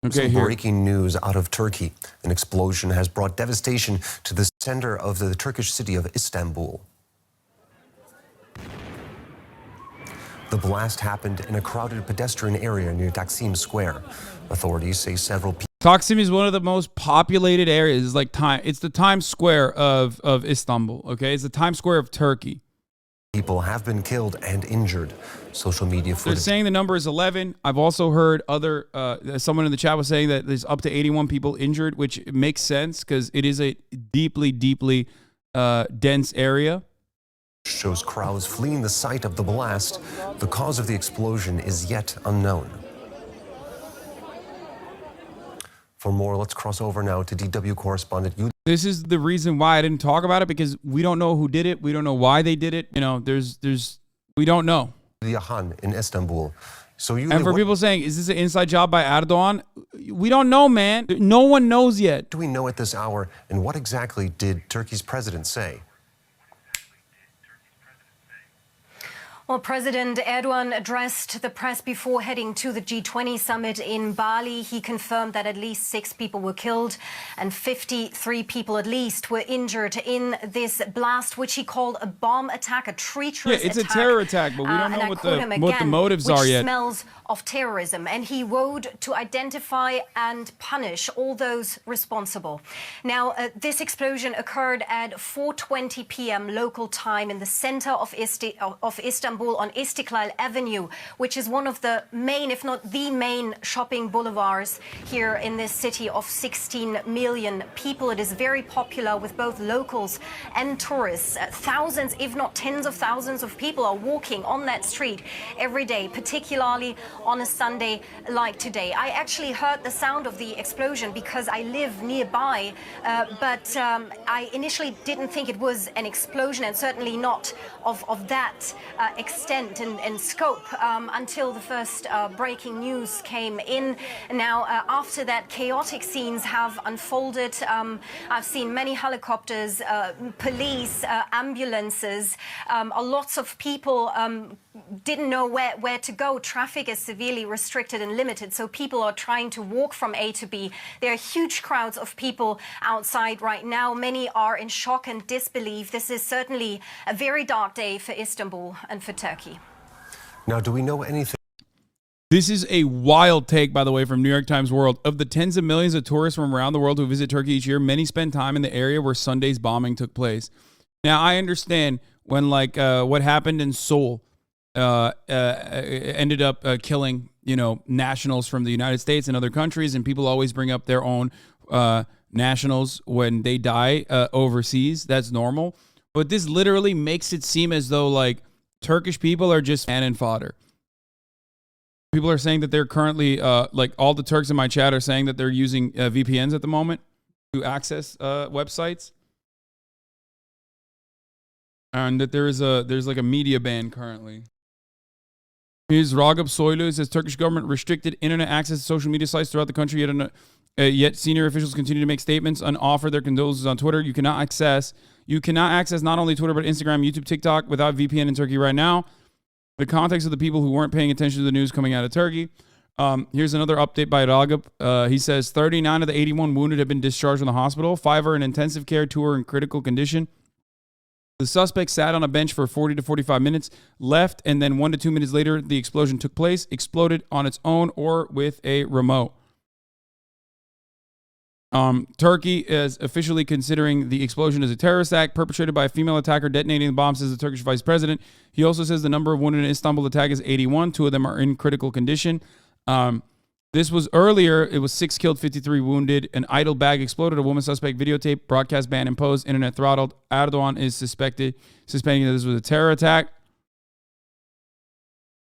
Okay, breaking news out of Turkey. An explosion has brought devastation to the center of the Turkish city of Istanbul. The blast happened in a crowded pedestrian area near Taksim Square. Authorities say several people. Taksim is one of the most populated areas. It's like it's the Times Square of Istanbul. Okay, it's the Times Square of Turkey. People have been killed and injured. Social media footage. They're saying the number is 11. I've also heard someone in the chat was saying that there's up to 81 people injured, which makes sense because it is a deeply, deeply dense area. Shows crowds fleeing the site of the blast. The cause of the explosion is yet unknown. For more, let's cross over now to DW correspondent. This is the reason why I didn't talk about it, because we don't know who did it. We don't know why they did it. You know, we don't know. Yahan in Istanbul. And for people saying, is this an inside job by Erdogan? We don't know, man. No one knows yet. What do we know at this hour, and what exactly did Turkey's president say? Well, President Erdogan addressed the press before heading to the G20 summit in Bali. He confirmed that at least 6 people were killed and 53 people at least were injured in this blast, which he called a bomb attack, a treacherous attack. Yeah, it's a terror attack, but we don't know what the motives are yet. Smells of terrorism, and he vowed to identify and punish all those responsible. Now, this explosion occurred at 4:20 p.m. local time in the center of Istanbul on Istiklal Avenue, which is one of the main, if not the main, shopping boulevards here in this city of 16 million people. It is very popular with both locals and tourists. Thousands, if not tens of thousands of people are walking on that street every day, particularly on a Sunday like today. I actually heard the sound of the explosion because I live nearby, but I initially didn't think it was an explosion, and certainly not of that extent and scope until the first breaking news came in. Now, after that, chaotic scenes have unfolded. I've seen many helicopters, police, ambulances. Lots of people didn't know where to go. Traffic is severely restricted and limited, so people are trying to walk from A to B. There are huge crowds of people outside right now. Many are in shock and disbelief. This is certainly a very dark day for Istanbul and for Turkey. Now, do we know anything? This is a wild take, by the way, from New York Times World. Of the tens of millions of tourists from around the world who visit Turkey each year, many spend time in the area where Sunday's bombing took place. Now, I understand when, like, what happened in Seoul ended up killing, nationals from the United States and other countries, and people always bring up their own nationals when they die overseas. That's normal. But this literally makes it seem as though, like, Turkish people are just cannon fodder. People are saying that they're currently, like, all the Turks in my chat are saying that they're using VPNs at the moment to access websites. And that there's like a media ban currently. Here's Ragıp Soylu. It says Turkish government restricted internet access to social media sites throughout the country. Yet senior officials continue to make statements and offer their condolences on Twitter. You cannot access not only Twitter but Instagram, YouTube, TikTok without VPN in Turkey right now. The context of the people who weren't paying attention to the news coming out of Turkey. Here's another update by Ragıp. He says 39 of the 81 wounded have been discharged from the hospital. 5 are in intensive care, 2 are in critical condition. The suspect sat on a bench for 40 to 45 minutes, left, and then 1 to 2 minutes later, the explosion took place, exploded on its own or with a remote. Turkey is officially considering the explosion as a terrorist act perpetrated by a female attacker detonating the bomb, says the Turkish vice president. He also says the number of wounded in Istanbul attack is 81. 2 of them are in critical condition. This was earlier. It was 6 killed, 53 wounded. An idle bag exploded. A woman suspect videotape. Broadcast ban imposed. Internet throttled. Erdogan is suspending that this was a terror attack.